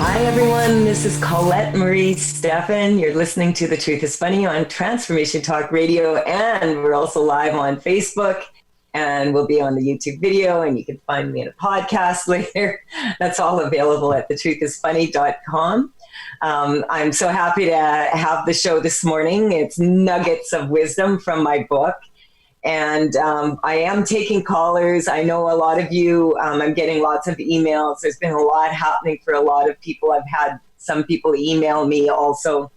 Hi, everyone. This is Colette Marie Steffen. You're listening to The Truth is Funny on Transformation Talk Radio, and we're also live on Facebook, and we'll be on the YouTube video, and you can find me in a podcast later. That's all available at thetruthisfunny.com. I'm so happy to have the show this morning. It's nuggets of wisdom from my book. And I am taking callers. I know a lot of you, I'm getting lots of emails. There's been a lot happening for a lot of people. I've had some people email me also.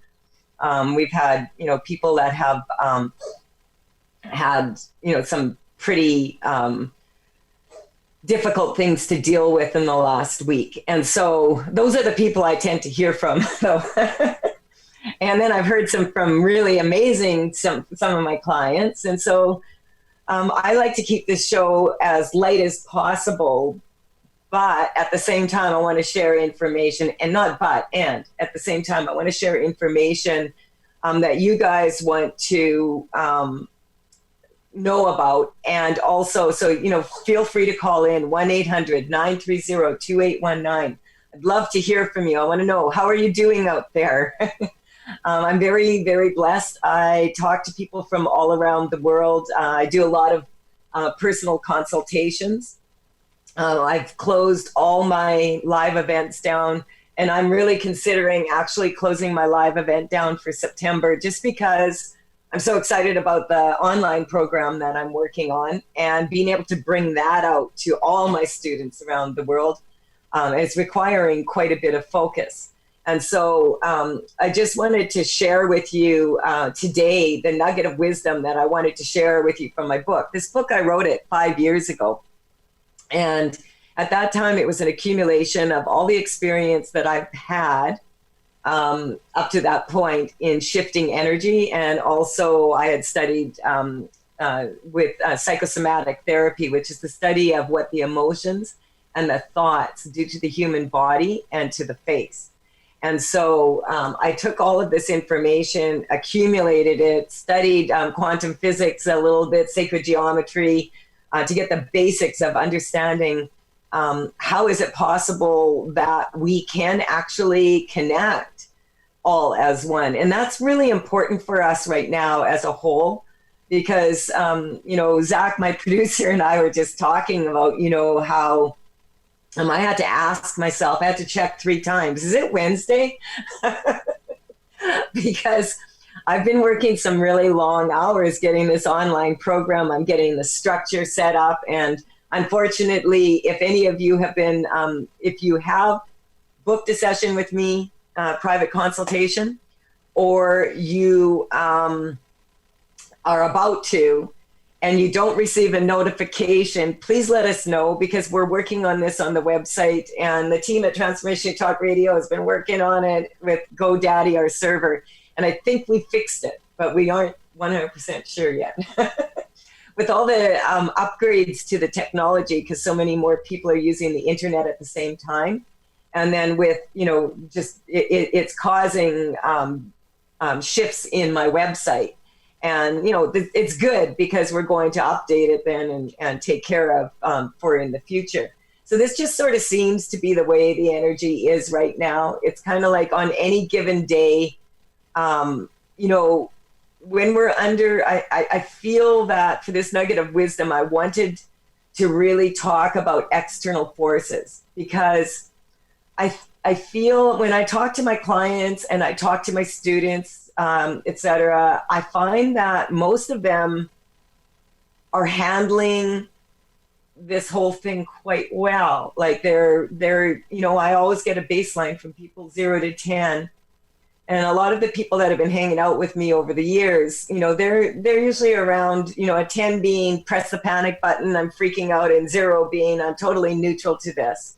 We've had, people that have had, some pretty difficult things to deal with in the last week. And so those are the people I tend to hear from, though. And then I've heard some from really amazing, some of my clients. And so I like to keep this show as light as possible, but at the same time, I want to share information, and at the same time, I want to share information that you guys want to know about. And also, so, feel free to call in 1-800-930-2819. I'd love to hear from you. I want to know, how are you doing out there? I'm very, very blessed. I talk to people from all around the world. I do a lot of personal consultations. I've closed all my live events down, and I'm really considering actually closing my live event down for September, just because I'm so excited about the online program that I'm working on, and being able to bring that out to all my students around the world is requiring quite a bit of focus. And so I just wanted to share with you today the nugget of wisdom that I wanted to share with you from my book. This book, I wrote it 5 years ago. And at that time, it was an accumulation of all the experience that I've had up to that point in shifting energy. And also I had studied with psychosomatic therapy, which is the study of what the emotions and the thoughts do to the human body and to the face. And so I took all of this information, accumulated it, studied quantum physics a little bit, sacred geometry, to get the basics of understanding how is it possible that we can actually connect all as one. And that's really important for us right now as a whole, because, Zach, my producer, and I were just talking about, how I had to ask myself, I had to check 3 times, is it Wednesday? Because I've been working some really long hours getting this online program. I'm getting the structure set up. And unfortunately, if any of you have been, if you have booked a session with me, private consultation, or you are about to, and you don't receive a notification, please let us know, because we're working on this on the website, and the team at Transformation Talk Radio has been working on it with GoDaddy, our server, and I think we fixed it, but we aren't 100% sure yet. With all the upgrades to the technology, because so many more people are using the internet at the same time, and then with, it's causing shifts in my website. And, it's good, because we're going to update it then and take care of for in the future. So this just sort of seems to be the way the energy is right now. It's kind of like on any given day, when we're under, I feel that for this nugget of wisdom, I wanted to really talk about external forces, because I feel when I talk to my clients and I talk to my students, etc., I find that most of them are handling this whole thing quite well. Like they're, I always get a baseline from people 0 to 10. And a lot of the people that have been hanging out with me over the years, they're usually around, a 10 being press the panic button, I'm freaking out, and 0 being I'm totally neutral to this.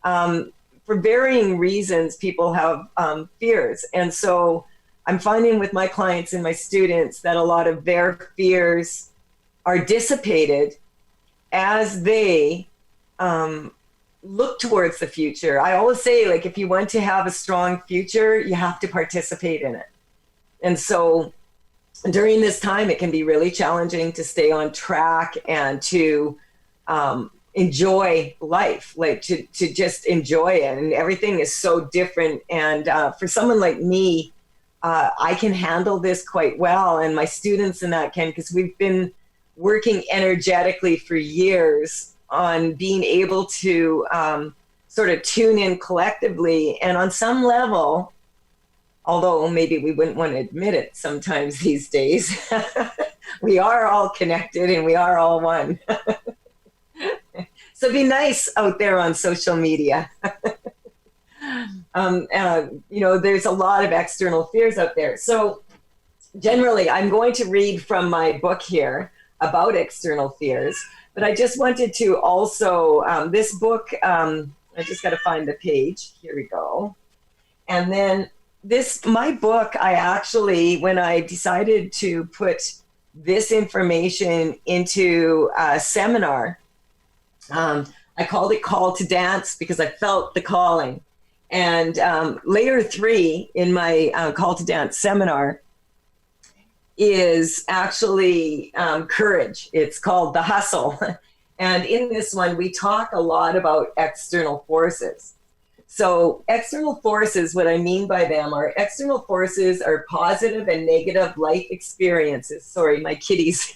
For varying reasons, people have fears. And so I'm finding with my clients and my students that a lot of their fears are dissipated as they look towards the future. I always say, like, if you want to have a strong future, you have to participate in it. And so during this time, it can be really challenging to stay on track and to enjoy life, like to just enjoy it. And everything is so different. And for someone like me, I can handle this quite well. And my students and that can, because we've been working energetically for years on being able to sort of tune in collectively. And on some level, although maybe we wouldn't want to admit it sometimes these days, we are all connected and we are all one. So be nice out there on social media. There's a lot of external fears out there. So generally, I'm going to read from my book here about external fears, but I just wanted to also, this book, I just got to find the page. Here we go. And then my book, I actually, when I decided to put this information into a seminar, I called it Call to Dance because I felt the calling. And layer 3 in my Call to Dance seminar is actually courage. It's called The Hustle. And in this one, we talk a lot about external forces. So external forces, what I mean by them are external forces are positive and negative life experiences. Sorry, my kitty's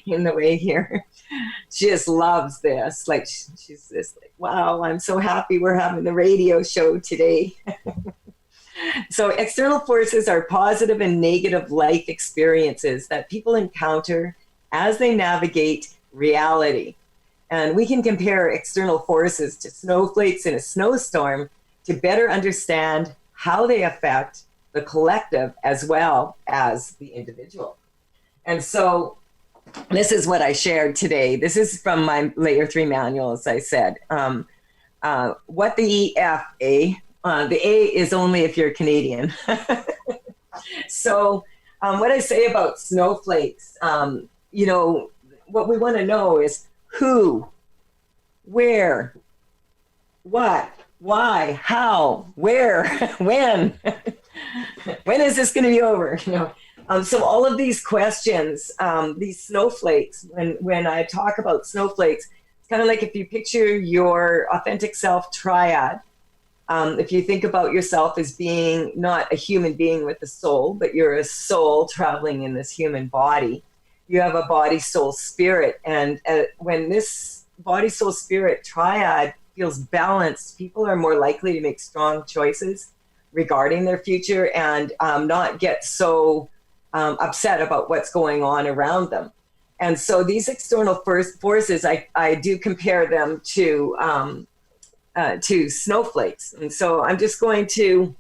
in the way here. She just loves this. Like, she's just like, wow, I'm so happy we're having the radio show today. So external forces are positive and negative life experiences that people encounter as they navigate reality. And we can compare external forces to snowflakes in a snowstorm to better understand how they affect the collective as well as the individual. And so this is what I shared today. This is from my layer 3 manual, as I said. What the EFA, the A is only if you're Canadian. So what I say about snowflakes, what we want to know is who, where, what, why, how, where, when. When is this going to be over? So all of these questions, these snowflakes, when I talk about snowflakes, it's kind of like if you picture your authentic self triad. If you think about yourself as being not a human being with a soul, but you're a soul traveling in this human body, you have a body, soul, spirit. And when this body, soul, spirit triad feels balanced, people are more likely to make strong choices regarding their future and not get so upset about what's going on around them. And so these external forces, I do compare them to snowflakes. And so I'm just going to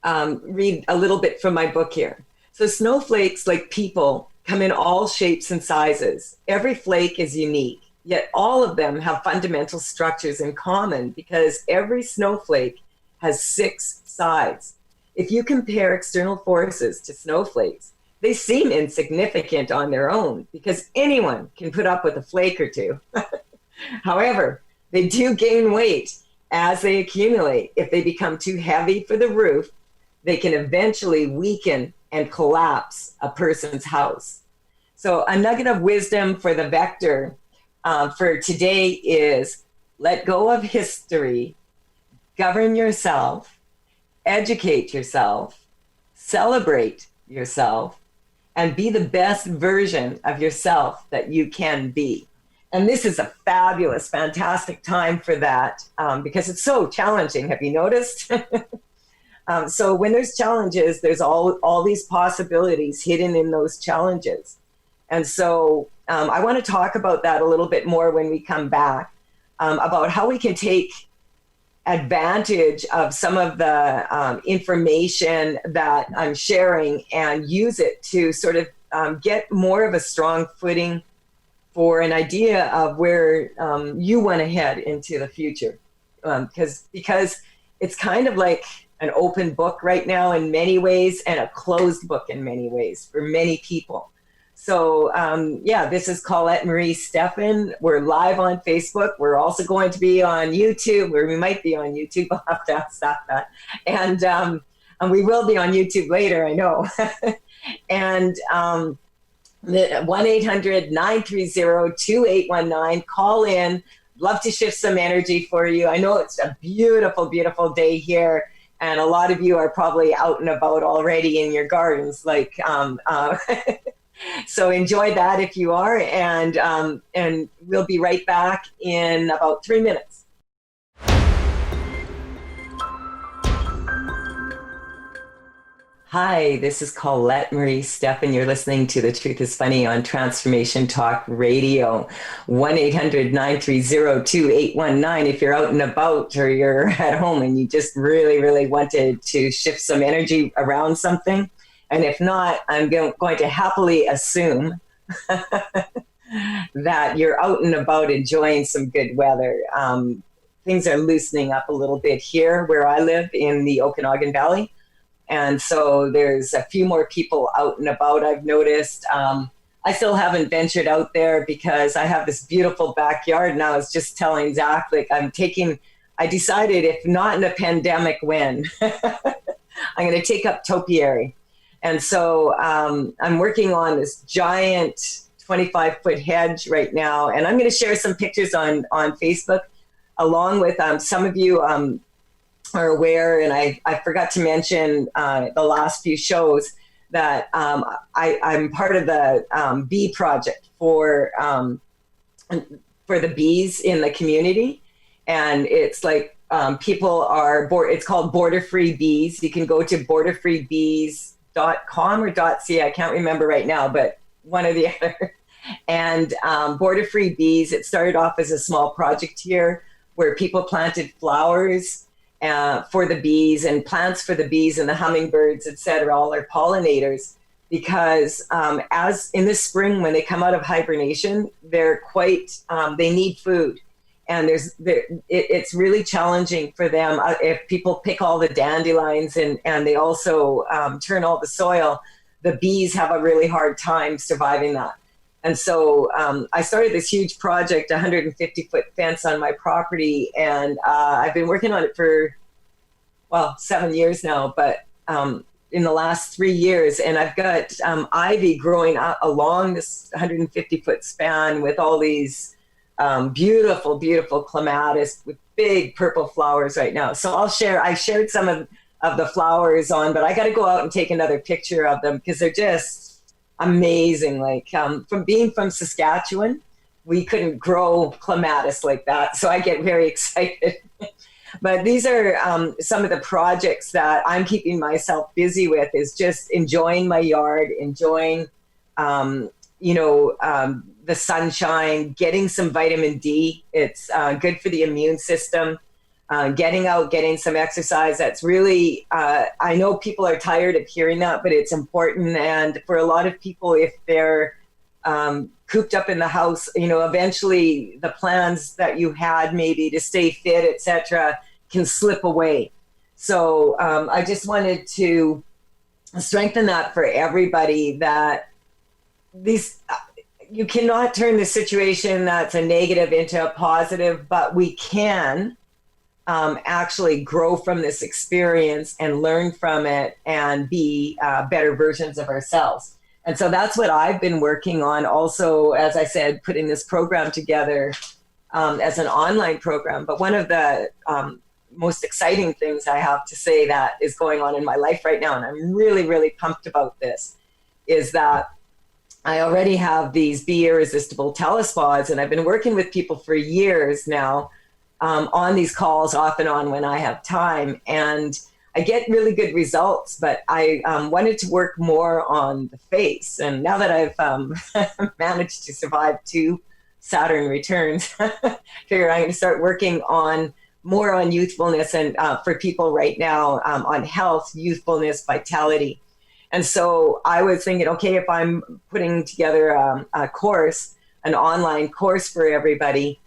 read a little bit from my book here. So snowflakes, like people, come in all shapes and sizes. Every flake is unique, yet all of them have fundamental structures in common because every snowflake has 6 sides. If you compare external forces to snowflakes, they seem insignificant on their own because anyone can put up with a flake or two. However, they do gain weight as they accumulate. If they become too heavy for the roof, they can eventually weaken and collapse a person's house. So a nugget of wisdom for the vector for today is let go of history, govern yourself, educate yourself, celebrate yourself, and be the best version of yourself that you can be. And this is a fabulous, fantastic time for that because it's so challenging. Have you noticed? So when there's challenges, there's all these possibilities hidden in those challenges. And so I want to talk about that a little bit more when we come back, about how we can take advantage of some of the information that I'm sharing and use it to sort of get more of a strong footing for an idea of where you want to head into the future. Because it's kind of like an open book right now in many ways and a closed book in many ways for many people. So this is Colette Marie Steffen. We're live on Facebook. We're also going to be on YouTube, or we might be on YouTube. I'll have to stop that. And we will be on YouTube later, I know. And 1-800-930-2819. Call in. Love to shift some energy for you. I know it's a beautiful, beautiful day here, and a lot of you are probably out and about already in your gardens. So enjoy that if you are, and we'll be right back in about 3 minutes. Hi, this is Colette Marie Steffen. You're listening to The Truth is Funny on Transformation Talk Radio. 1-800-930-2819. If you're out and about or you're at home and you just really, really wanted to shift some energy around something. And if not, I'm going to happily assume that you're out and about enjoying some good weather. Things are loosening up a little bit here where I live in the Okanagan Valley. And so there's a few more people out and about, I've noticed. I still haven't ventured out there because I have this beautiful backyard. And I was just telling Zach, I decided if not in a pandemic, when? I'm going to take up topiary. And so I'm working on this giant 25-foot hedge right now. And I'm going to share some pictures on Facebook, along with some of you are aware, and I forgot to mention the last few shows that I'm part of the bee project for the bees in the community, and it's like people are it's called Border Free Bees. You can go to borderfreebees.com or .ca. I can't remember right now, but one or the other. And Border Free Bees. It started off as a small project here where people planted flowers for the bees and plants for the bees and the hummingbirds, et cetera, all our pollinators, because as in the spring, when they come out of hibernation, they're they need food. And it's really challenging for them. If people pick all the dandelions and they also turn all the soil, the bees have a really hard time surviving that. And so I started this huge project, 150-foot fence on my property, and I've been working on it for, 7 years now, but in the last 3 years, and I've got ivy growing along this 150-foot span with all these beautiful, beautiful clematis with big purple flowers right now. So I shared some of the flowers but I got to go out and take another picture of them because they're just amazing. From being from Saskatchewan, we couldn't grow clematis like that. So I get very excited. But these are some of the projects that I'm keeping myself busy with, is just enjoying my yard, enjoying, the sunshine, getting some vitamin D. It's good for the immune system. Getting out, getting some exercise. That's really, I know people are tired of hearing that, but it's important. And for a lot of people, if they're cooped up in the house, eventually the plans that you had maybe to stay fit, etc., can slip away. So I just wanted to strengthen that for everybody, that you cannot turn the situation that's a negative into a positive, but we can actually grow from this experience and learn from it and be better versions of ourselves. And so that's what I've been working on. Also, as I said, putting this program together as an online program. But one of the most exciting things I have to say that is going on in my life right now, and I'm really, really pumped about this, is that I already have these Be Irresistible telespas, and I've been working with people for years now on these calls off and on when I have time. And I get really good results, but I wanted to work more on the face. And now that I've managed to survive 2 Saturn returns, figure I'm going to start working more on youthfulness and for people right now on health, youthfulness, vitality. And so I was thinking, okay, if I'm putting together a course, an online course for everybody,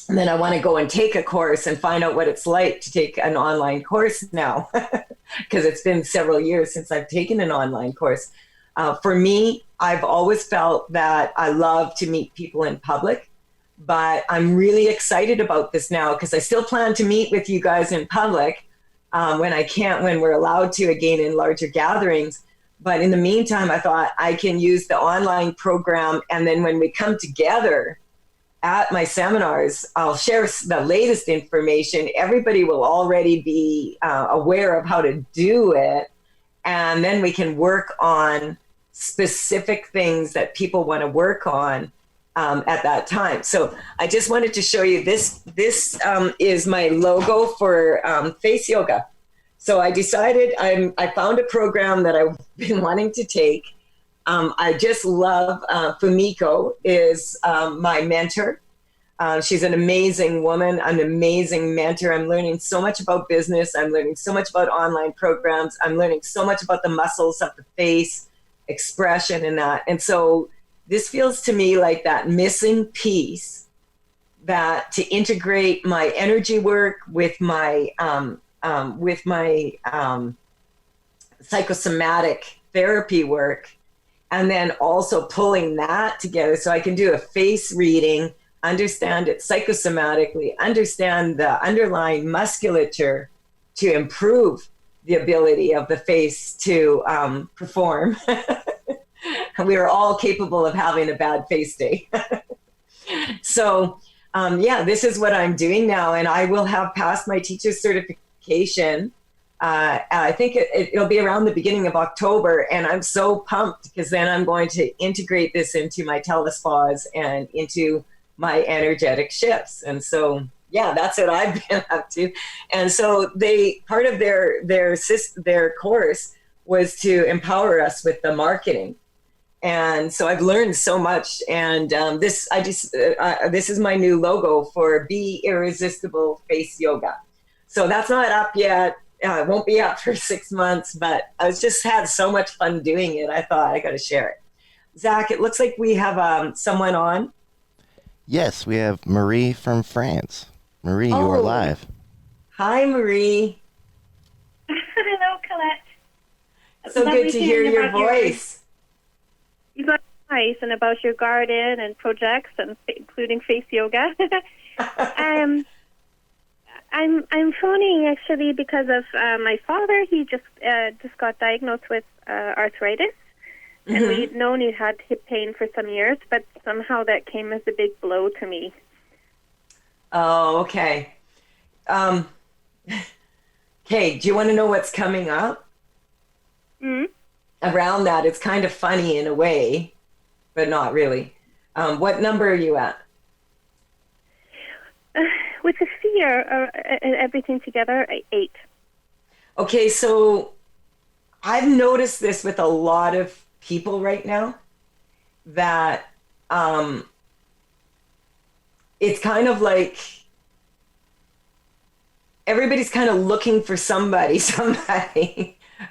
and then I want to go and take a course and find out what it's like to take an online course now, because it's been several years since I've taken an online course. For me, I've always felt that I love to meet people in public, but I'm really excited about this now because I still plan to meet with you guys in public when we're allowed to again in larger gatherings. But in the meantime, I thought I can use the online program. And then when we come together at my seminars, I'll share the latest information. Everybody will already be aware of how to do it. And then we can work on specific things that people want to work on at that time. So I just wanted to show you this. This is my logo for face yoga. So I decided I found a program that I've been wanting to take. I just love Fumiko is my mentor. She's an amazing woman, an amazing mentor. I'm learning so much about business. I'm learning so much about online programs. I'm learning so much about the muscles of the face, expression and that. And so this feels to me like that missing piece that to integrate my energy work with my psychosomatic therapy work, and then also pulling that together so I can do a face reading, understand it psychosomatically, understand the underlying musculature to improve the ability of the face to perform. We are all capable of having a bad face day. So this is what I'm doing now, and I will have passed my teacher's certification. I think it'll be around the beginning of October, and I'm so pumped because then I'm going to integrate this into my telespas and into my energetic shifts. And so, that's what I've been up to. And so part of their course was to empower us with the marketing. And so I've learned so much. And this is my new logo for Be Irresistible Face Yoga. So that's not up yet. It won't be up for 6 months, but I just had so much fun doing it. I thought I got to share it. Zach, it looks like we have someone on. Yes, we have Marie from France. Marie, you are live. Hi, Marie. Hello, Colette. So good to hear your voice. Your voice and about your garden and projects, and including face yoga. I'm phoning actually because of my father. He just got diagnosed with arthritis. And we'd known he had hip pain for some years, but somehow that came as a big blow to me. Oh, okay. Okay, do you want to know what's coming up? Around that, it's kind of funny in a way, but not really. What number are you at? With the fear and everything together, 8. Okay, so I've noticed this with a lot of people right now, that it's kind of like everybody's kind of looking for somebody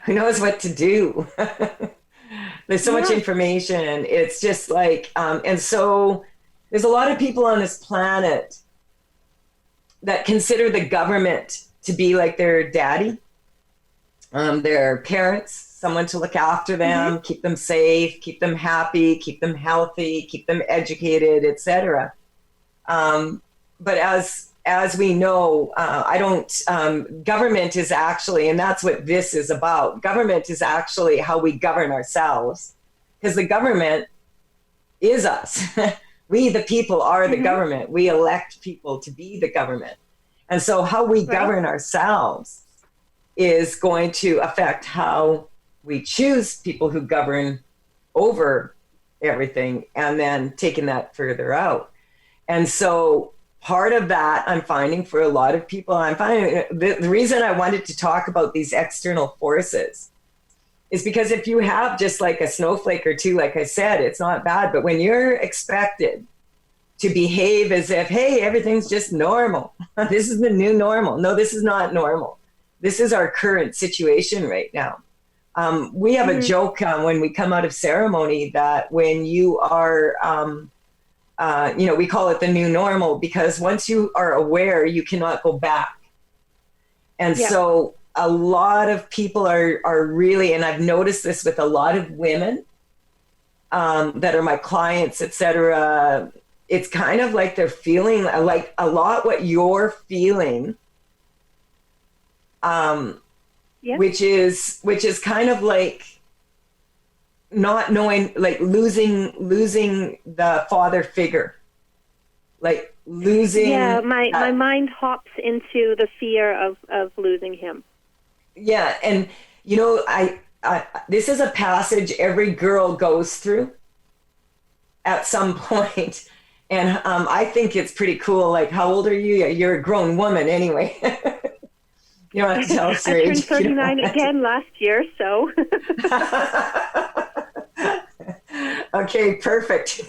who knows what to do. There's so much information. It's just like, and so there's a lot of people on this planet that consider the government to be like their daddy, their parents, someone to look after them, keep them safe, keep them happy, keep them healthy, keep them educated, etc. But as we know, government is actually, and that's what this is about. Government is actually how we govern ourselves, because the government is us. We, the people, are the government. We elect people to be the government. And so how we govern ourselves is going to affect how we choose people who govern over everything, and then taking that further out. And so part of that I'm finding for a lot of people, the reason I wanted to talk about these external forces is because if you have just like a snowflake or two, like I said, it's not bad. But when you're expected to behave as if, hey, everything's just normal. This is the new normal. No, this is not normal. This is our current situation right now. We have a joke when we come out of ceremony that when you are, we call it the new normal, because once you are aware, you cannot go back. And so a lot of people are really, and I've noticed this with a lot of women that are my clients, etc. It's kind of like they're feeling like a lot what you're feeling. Which is kind of like not knowing, like losing the father figure, like losing. Yeah, my mind hops into the fear of losing him. Yeah, and you know, I this is a passage every girl goes through at some point, and I think it's pretty cool. Like, how old are you? You're a grown woman anyway. You don't have to tell us your age. I turned 39 again last year, so. Okay, perfect.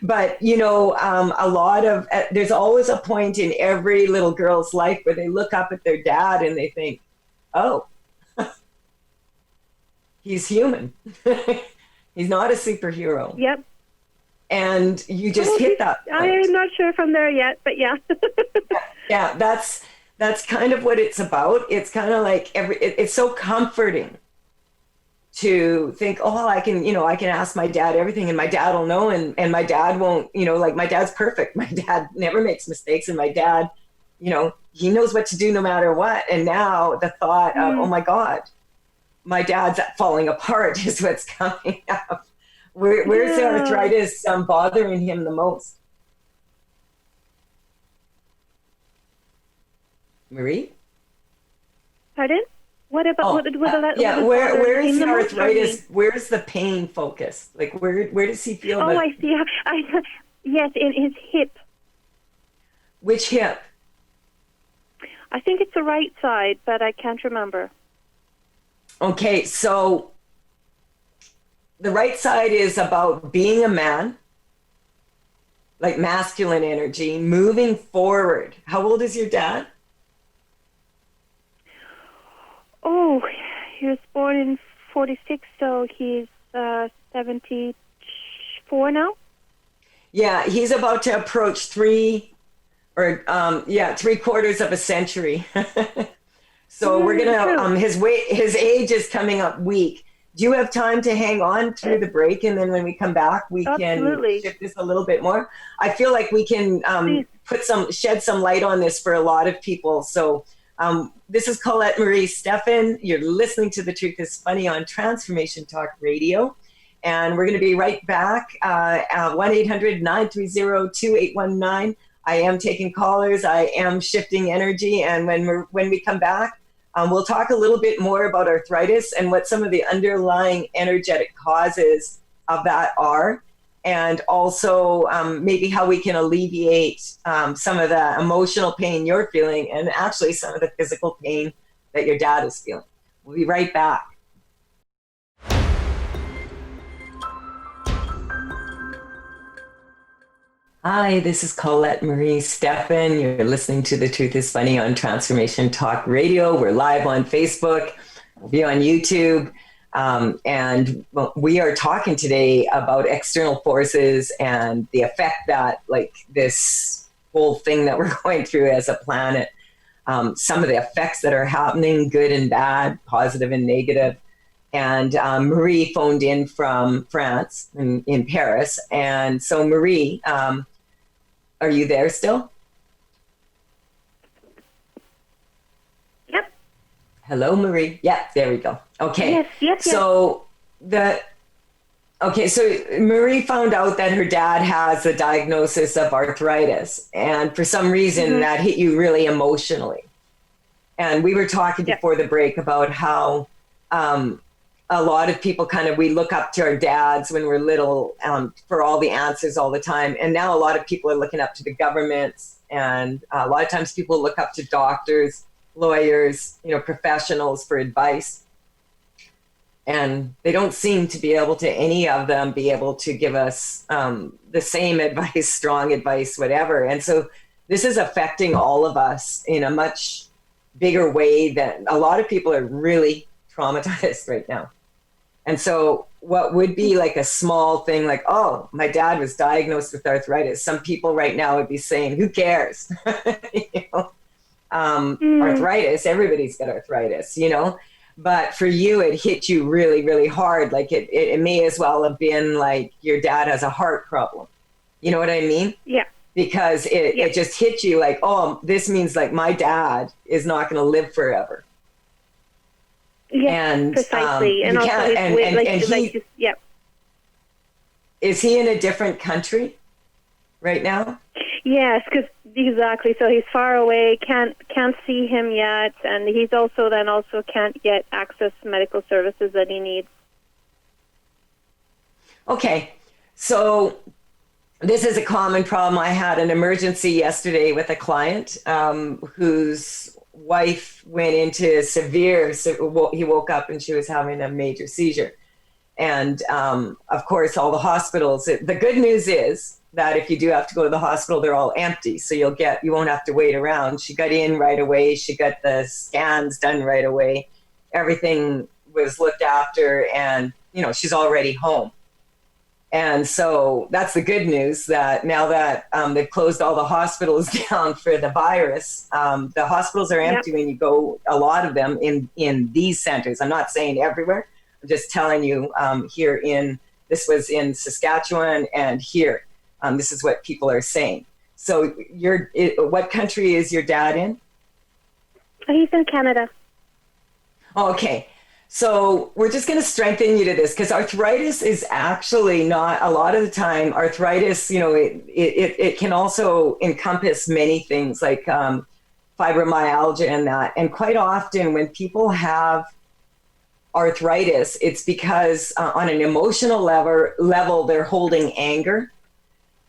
But, you know, a lot of, there's always a point in every little girl's life where they look up at their dad and they think, oh, he's human. He's not a superhero. Yep. And you just hit that point. I'm not sure if I'm there yet, but yeah. Yeah, that's kind of what it's about. It's kind of like it's so comforting to think, oh, I can ask my dad everything and my dad will know, and my dad won't, like my dad's perfect. My dad never makes mistakes, and my dad, he knows what to do no matter what. And now the thought of, oh my God, my dad's falling apart is what's coming up. Where's the arthritis bothering him the most? Marie? Pardon? What about where's the arthritis? Where's the pain focus? Like where does he feel? Oh, I see. Yes, in his hip. Which hip? I think it's the right side, but I can't remember. Okay, so the right side is about being a man, like masculine energy, moving forward. How old is your dad? Oh, he was born in 46, so he's 74 now. Yeah, he's about to approach three quarters of a century. So we're gonna his age is coming up weak. Do you have time to hang on through the break, and then when we come back, we can shift this a little bit more? I feel like we can shed some light on this for a lot of people. So this is Colette Marie Steffen. You're listening to The Truth is Funny on Transformation Talk Radio, and we're going to be right back. 1-800-930-2819. I am taking callers. I am shifting energy, and when we come back, we'll talk a little bit more about arthritis and what some of the underlying energetic causes of that are, and also maybe how we can alleviate some of the emotional pain you're feeling and actually some of the physical pain that your dad is feeling. We'll be right back. Hi, this is Colette Marie Steffen. You're listening to The Truth is Funny on Transformation Talk Radio. We're live on Facebook. We'll be on YouTube. And we are talking today about external forces and the effect that, like, this whole thing that we're going through as a planet, some of the effects that are happening, good and bad, positive and negative. And Marie phoned in from France, in Paris. And so, Marie, are you there still? Yep. Hello, Marie. Yeah, there we go. Okay. Yes. So Marie found out that her dad has a diagnosis of arthritis, and for some reason that hit you really emotionally. And we were talking before the break about how a lot of people we look up to our dads when we're little for all the answers all the time. And now a lot of people are looking up to the governments, and a lot of times people look up to doctors, lawyers, professionals for advice. And they don't seem to be able to, any of them, be able to give us the same advice, strong advice, whatever. And so this is affecting all of us in a much bigger way than a lot of people are really traumatized right now. And so what would be like a small thing like, oh, my dad was diagnosed with arthritis. Some people right now would be saying, who cares? Arthritis, everybody's got arthritis, But for you, it hit you really, really hard. Like it may as well have been like your dad has a heart problem. You know what I mean? Yeah. Because it just hit you like, oh, this means like my dad is not going to live forever. Yes, And precisely. And you also can't, his weight, and is he in a different country right now? Yes, because exactly. So he's far away, can't see him yet, and he's also can't yet access medical services that he needs. Okay, so this is a common problem. I had an emergency yesterday with a client whose wife went into he woke up and she was having a major seizure. And of course, all the hospitals, the good news is that if you do have to go to the hospital, they're all empty. So you won't have to wait around. She got in right away. She got the scans done right away. Everything was looked after, and, she's already home. And so that's the good news, that now that they've closed all the hospitals down for the virus, the hospitals are empty when you go, a lot of them in these centers. I'm not saying everywhere. I'm just telling you this was in Saskatchewan, and here, this is what people are saying. So what country is your dad in? He's in Canada. Okay. So we're just going to strengthen you to this, because arthritis is actually not, a lot of the time, arthritis, it can also encompass many things like fibromyalgia and that. And quite often when people have arthritis, it's because on an emotional level, they're holding anger.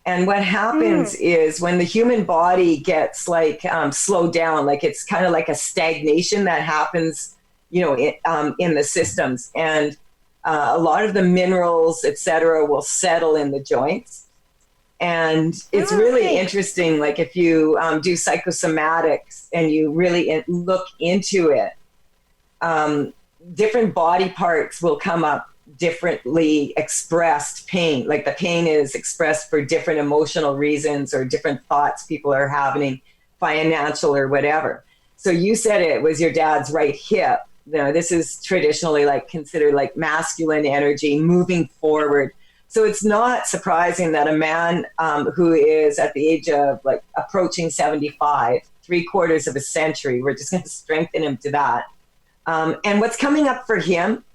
And what happens is when the human body gets slowed down, like it's kind of like a stagnation that happens in the systems, and a lot of the minerals, etc., will settle in the joints. And it's really interesting, like if you do psychosomatics and you really look into it, different body parts will come up differently expressed pain. Like the pain is expressed for different emotional reasons or different thoughts people are having, financial or whatever. So you said it was your dad's right hip. This is traditionally considered masculine energy moving forward. So it's not surprising that a man who is at the age of approaching 75, 3/4 of a century, we're just going to strengthen him to that. And what's coming up for him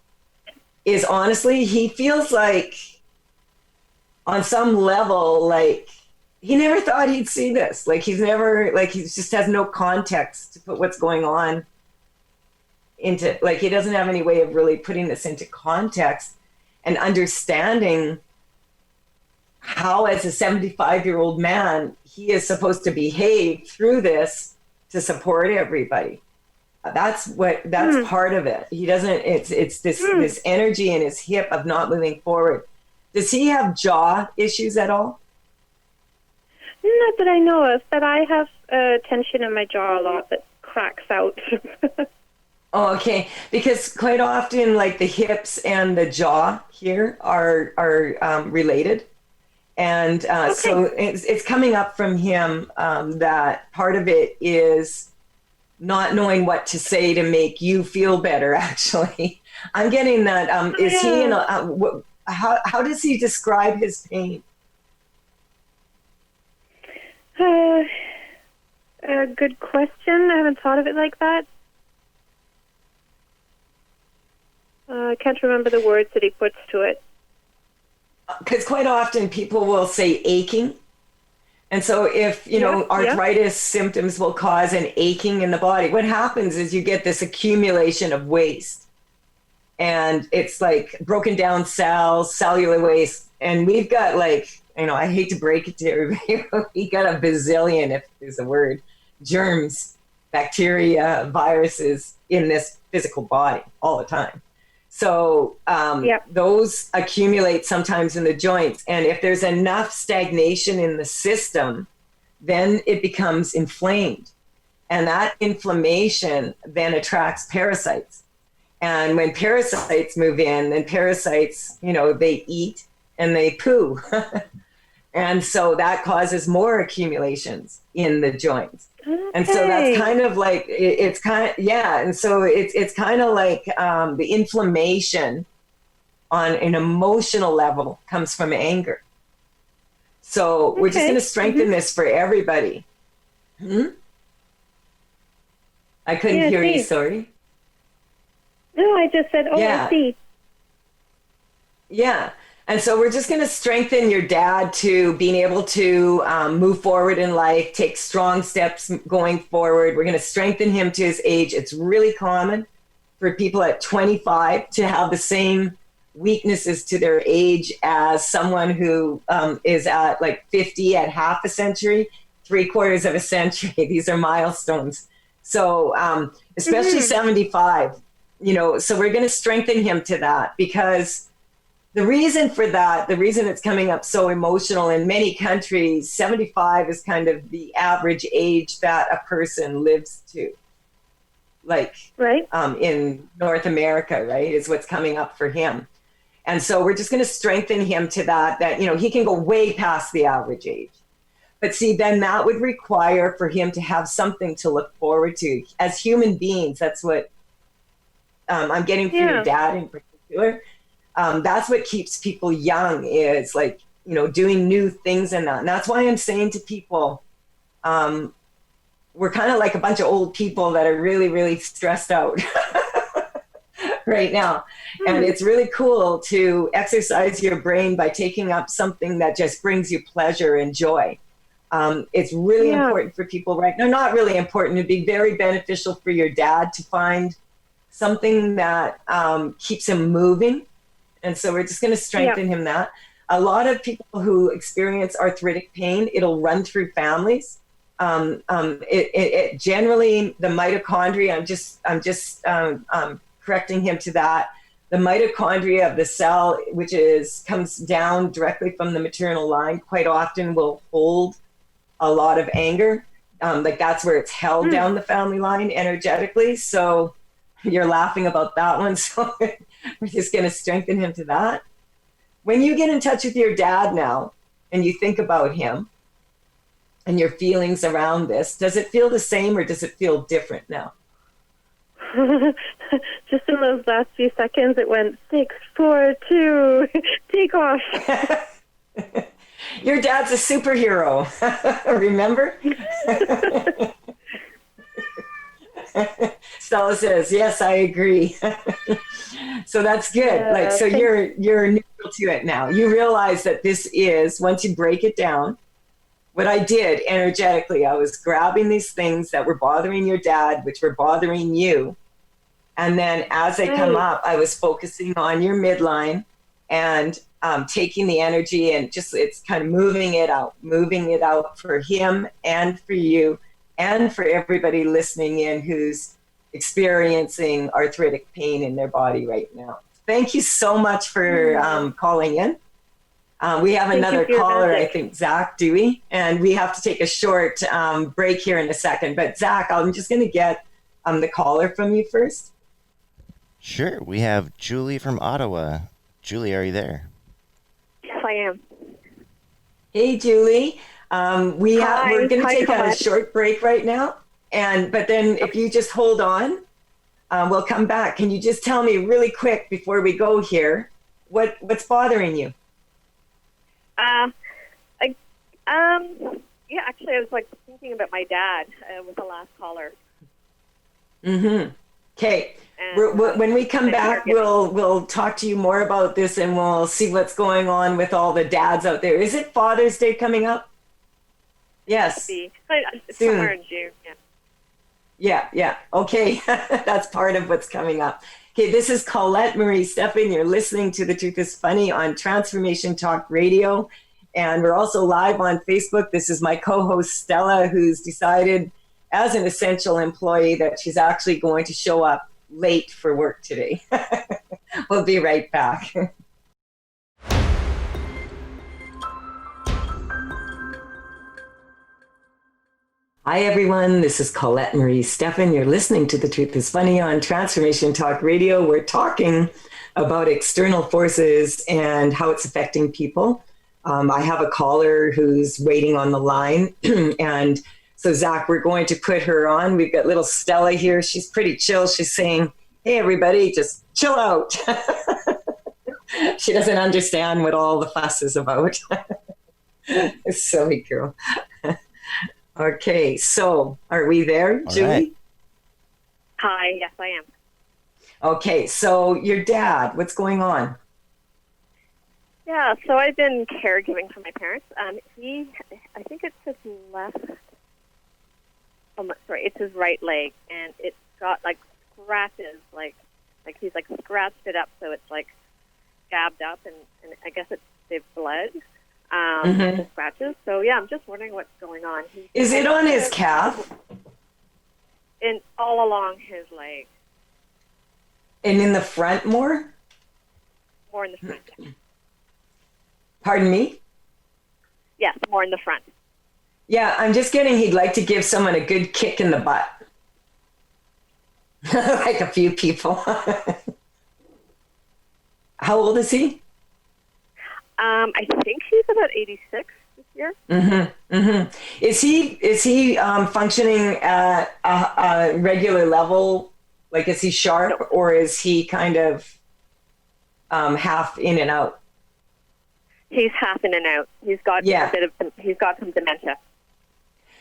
is, honestly, he feels like on some level, he never thought he'd see this. He just has no context to put what's going on into, he doesn't have any way of really putting this into context and understanding how, as a 75-year-old man, he is supposed to behave through this to support everybody. That's part of it. He doesn't, it's this energy in his hip of not moving forward. Does he have jaw issues at all? Not that I know of, but I have tension in my jaw a lot that cracks out. Oh, okay. Because quite often, the hips and the jaw here are related, and so it's coming up from him that part of it is not knowing what to say to make you feel better. Actually, I'm getting that. Is he in how does he describe his pain? Good question. I haven't thought of it like that. I can't remember the words that he puts to it. Because quite often people will say aching. And so if, arthritis symptoms will cause an aching in the body, what happens is you get this accumulation of waste. And it's broken down cells, cellular waste. And we've got I hate to break it to everybody, but we got a bazillion, if there's a word, germs, bacteria, viruses in this physical body all the time. So those accumulate sometimes in the joints. And if there's enough stagnation in the system, then it becomes inflamed. And that inflammation then attracts parasites. And when parasites move in, then parasites, they eat and they poo. And so that causes more accumulations in the joints. Okay. And so that's kind of it's kind of, and so it's kind of the inflammation on an emotional level comes from anger. So we're just going to strengthen this for everybody. I couldn't hear you, sorry. No, I just said, oh, Yeah. I see. Yeah. And so we're just going to strengthen your dad to being able to move forward in life, take strong steps going forward. We're going to strengthen him to his age. It's really common for people at 25 to have the same weaknesses to their age as someone who is at like 50 at half a century, 3/4 of a century. These are milestones. So especially 75, you know, so we're going to strengthen him to that because the reason for that, the reason it's coming up so emotional in many countries, 75 is kind of the average age that a person lives to. Like Right. In North America, right, is what's coming up for him. And so we're just going to strengthen him to that, you know, he can go way past the average age. But see, then that would require for him to have something to look forward to. As human beings, that's what I'm getting from your dad in particular. That's what keeps people young is like, you know, doing new things and that. And that's why I'm saying to people, we're kind of like a bunch of old people that are really, really stressed out right now. And it's really cool to exercise your brain by taking up something that just brings you pleasure and joy. It's really important for people right now. Not really important. It'd be very beneficial for your dad to find something that keeps him moving. And so we're just going to strengthen him that. A lot of people who experience arthritic pain, it'll run through families. It generally, the mitochondria, I'm just correcting him to that. The mitochondria of the cell, which comes down directly from the maternal line, quite often will hold a lot of anger. Like that's where it's held down the family line energetically. So you're laughing about that one. So we're just going to strengthen him to that. When you get in touch with your dad now and you think about him and your feelings around this, does it feel the same or does it feel different now? Just in those last few seconds, it went 6, 4, 2, take off. Your dad's a superhero, remember? Stella says, yes, I agree. So that's good. Like, so you're neutral to it now. You realize that this is, once you break it down, what I did energetically, I was grabbing these things that were bothering your dad, which were bothering you. And then as they come up, I was focusing on your midline and taking the energy and just, it's kind of moving it out for him and for you and for everybody listening in who's experiencing arthritic pain in their body right now. Thank you so much for calling in. We have another caller, I think, Zach Dewey, and we have to take a short break here in a second. But Zach, I'm just going to get the caller from you first. Sure. We have Julie from Ottawa. Julie, are you there? Yes, I am. Hey, Julie. We're going to take a short break right now. But then if you just hold on, we'll come back. Can you just tell me really quick before we go here, what's bothering you? Yeah, actually, I was like thinking about my dad with the last caller. Mm-hmm. Okay. When we come back, we'll talk to you more about this and we'll see what's going on with all the dads out there. Is it Father's Day coming up? Yes. It's somewhere in June. Yeah. Okay. That's part of what's coming up. Okay, this is Colette Marie Stephan. You're listening to The Truth is Funny on Transformation Talk Radio. And we're also live on Facebook. This is my co-host Stella, who's decided as an essential employee that she's actually going to show up late for work today. We'll be right back. Hi, everyone. This is Colette Marie Stephan. You're listening to The Truth is Funny on Transformation Talk Radio. We're talking about external forces and how it's affecting people. I have a caller who's waiting on the line. And so, Zach, we're going to put her on. We've got little Stella here. She's pretty chill. She's saying, hey, everybody, just chill out. She doesn't understand what all the fuss is about. Silly girl. Okay, so are we there, Julie? Right. Hi, yes, I am. Okay, so your dad, what's going on? Yeah, so I've been caregiving for my parents. I think it's his left, sorry, it's his right leg, and it's got like scratches, like he's like scratched it up, so it's like scabbed up, and I guess they've bled, the scratches. So yeah, I'm just wondering what's going on. Is it on his calf? And all along his leg, And in the front more? more in the front. Pardon me? Yes, more in the front. Yeah, I'm just getting he'd like to give someone a good kick in the butt. Like a few people. How old is he? I think he's about 86 this year. Is he functioning at a regular level? Like, is he sharp, or is he kind of half in and out? He's half in and out. He's got he's got some dementia.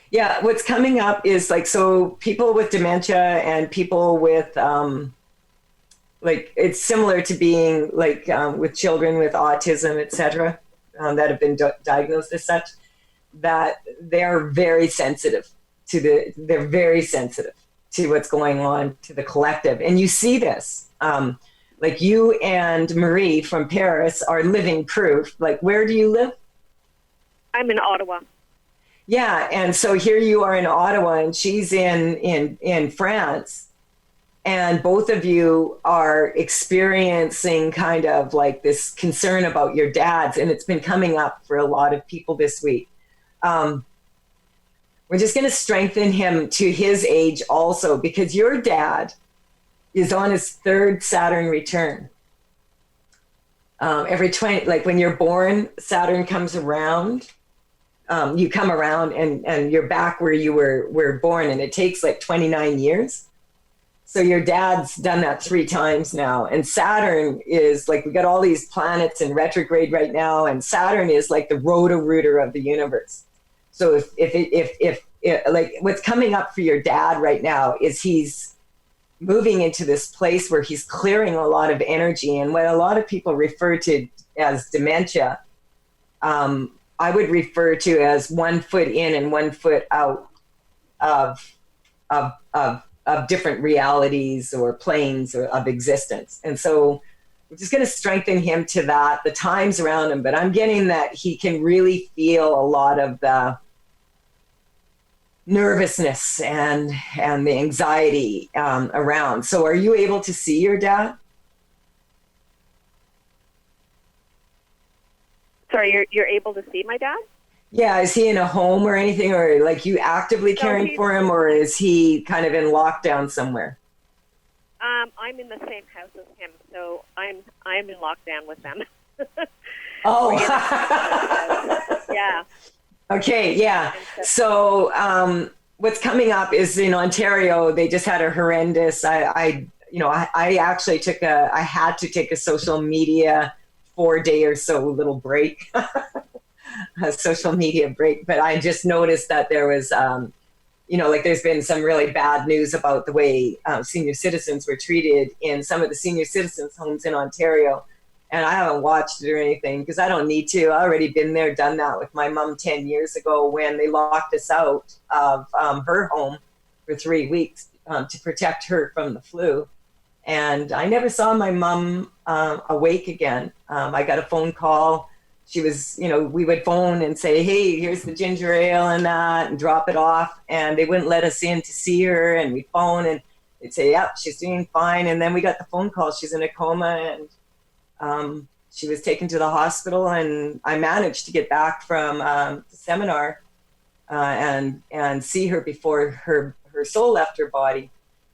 Yeah, what's coming up is like, so people with dementia and people with like, it's similar to being like with children with autism, etc., that have been diagnosed as such, that they're very sensitive they're very sensitive to what's going on to the collective. And you see this, like you and Marie from Paris are living proof. Like, where do you live? I'm in Ottawa. Yeah, and so here you are in Ottawa, and she's in France, and both of you are experiencing kind of like this concern about your dads, and it's been coming up for a lot of people this week. We're just going to strengthen him to his age also, because your dad is on his third Saturn return. Every 20, like when you're born, Saturn comes around. You come around and you're back where you were born, and it takes like 29 years. So your dad's done that 3 times now. And Saturn is like, we got all these planets in retrograde right now, and Saturn is like the roto-rooter of the universe. So if like what's coming up for your dad right now is he's moving into this place where he's clearing a lot of energy, and what a lot of people refer to as dementia, I would refer to as 1 foot in and 1 foot out of different realities or planes of existence. And so we're just going to strengthen him to that, the times around him. But I'm getting that he can really feel a lot of the nervousness and the anxiety around. So are you able to see your dad? Sorry, you're able to see my dad? Yeah, is he in a home or anything, or like you actively caring for him, or is he kind of in lockdown somewhere? I'm in the same house as him, so I'm in lockdown with them. Oh, yeah. Okay, yeah. So what's coming up is in Ontario, they just had a horrendous. I actually I had to take a social media 4-day or so little break, a social media break. But I just noticed that there was, like there's been some really bad news about the way senior citizens were treated in some of the senior citizens' homes in Ontario. And I haven't watched it or anything because I don't need to. I already been there, done that with my mom 10 years ago when they locked us out of her home for 3 weeks to protect her from the flu. And I never saw my mom awake again. I got a phone call. She was, we would phone and say, hey, here's the ginger ale and that, and drop it off. And they wouldn't let us in to see her. And we'd phone and they'd say, yep, she's doing fine. And then we got the phone call. She's in a coma, and she was taken to the hospital. And I managed to get back from the seminar and see her before her soul left her body.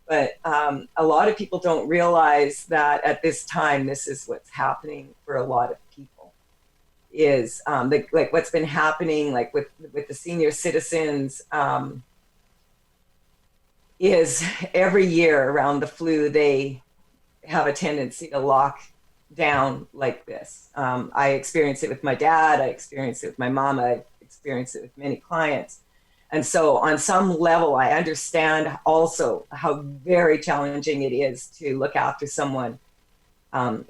But a lot of people don't realize that at this time, this is what's happening for a lot of people, is like what's been happening, like with the senior citizens, is every year around the flu, they have a tendency to lock down like this. I experience it with my dad. I experience it with my mom. I experience it with many clients. And so on some level, I understand also how very challenging it is to look after someone that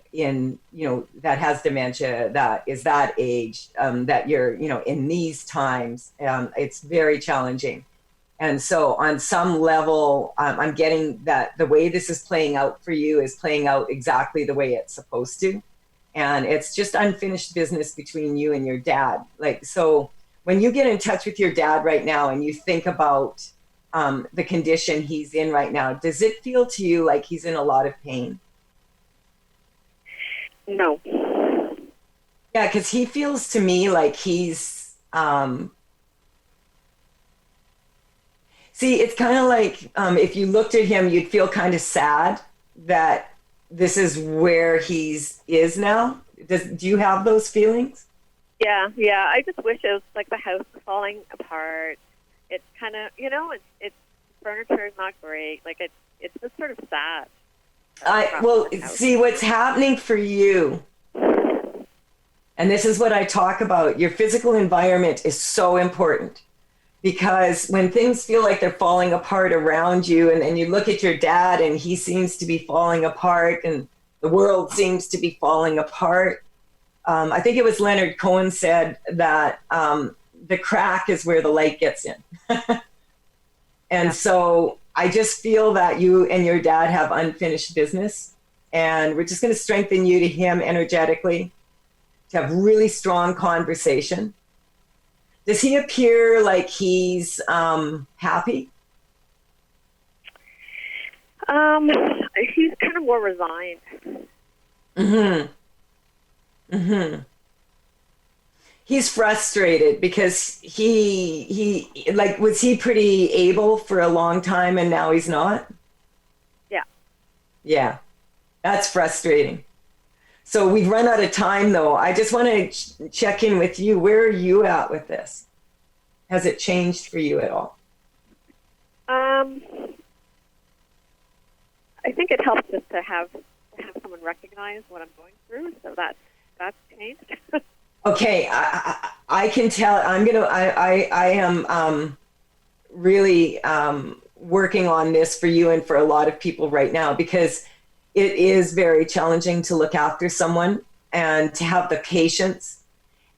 has dementia, that is that age, that you're, in these times. It's very challenging. And so on some level, I'm getting that the way this is playing out for you is playing out exactly the way it's supposed to. And it's just unfinished business between you and your dad. Like, so when you get in touch with your dad right now and you think about the condition he's in right now, does it feel to you like he's in a lot of pain? No. Yeah, because he feels to me like he's, see, it's kind of like if you looked at him, you'd feel kind of sad that this is where is now. Do you have those feelings? Yeah. I just wish it was like the house is falling apart. It's kind of, it's furniture is not great. Like it's just sort of sad. See what's happening for you. And this is what I talk about. Your physical environment is so important, because when things feel like they're falling apart around you, and then you look at your dad and he seems to be falling apart and the world seems to be falling apart. I think it was Leonard Cohen said that the crack is where the light gets in. So I just feel that you and your dad have unfinished business, and we're just going to strengthen you to him energetically to have really strong conversation. Does he appear like he's happy? He's kind of more resigned. He's frustrated because he was he pretty able for a long time and now he's not? Yeah, that's frustrating. So we've run out of time, though. I just want to check in with you. Where are you at with this? Has it changed for you at all? I think it helps just to have someone recognize what I'm going through. So that's changed. Okay, I can tell. I am really working on this for you and for a lot of people right now, because it is very challenging to look after someone and to have the patience.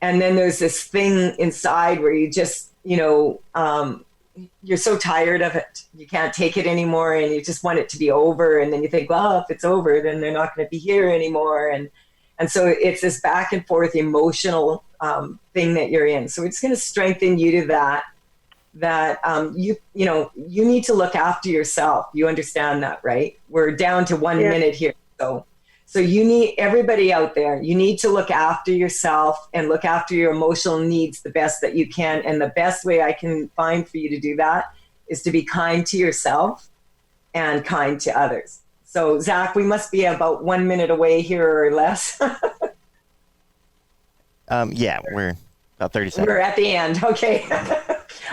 And then there's this thing inside where you just, you're so tired of it. You can't take it anymore and you just want it to be over. And then you think, well, if it's over, then they're not going to be here anymore. And so it's this back and forth emotional thing that you're in. So it's going to strengthen you to that you need to look after yourself. You understand that, right? We're down to 1 minute here. So you need, everybody out there, you need to look after yourself and look after your emotional needs the best that you can. And the best way I can find for you to do that is to be kind to yourself and kind to others. So Zach, we must be about 1 minute away here or less. Yeah, we're about 30 seconds. We're at the end. Okay.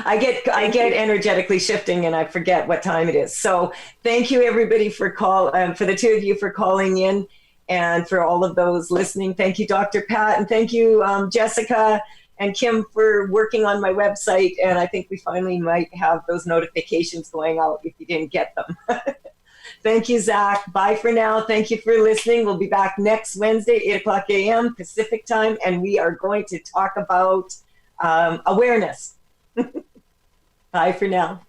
I get energetically shifting and I forget what time it is. So thank you everybody for the two of you for calling in, and for all of those listening. Thank you, Dr. Pat, and thank you, Jessica and Kim, for working on my website. And I think we finally might have those notifications going out if you didn't get them. Thank you, Zach. Bye for now. Thank you for listening. We'll be back next Wednesday, 8:00 a.m. Pacific time, and we are going to talk about awareness. Bye for now.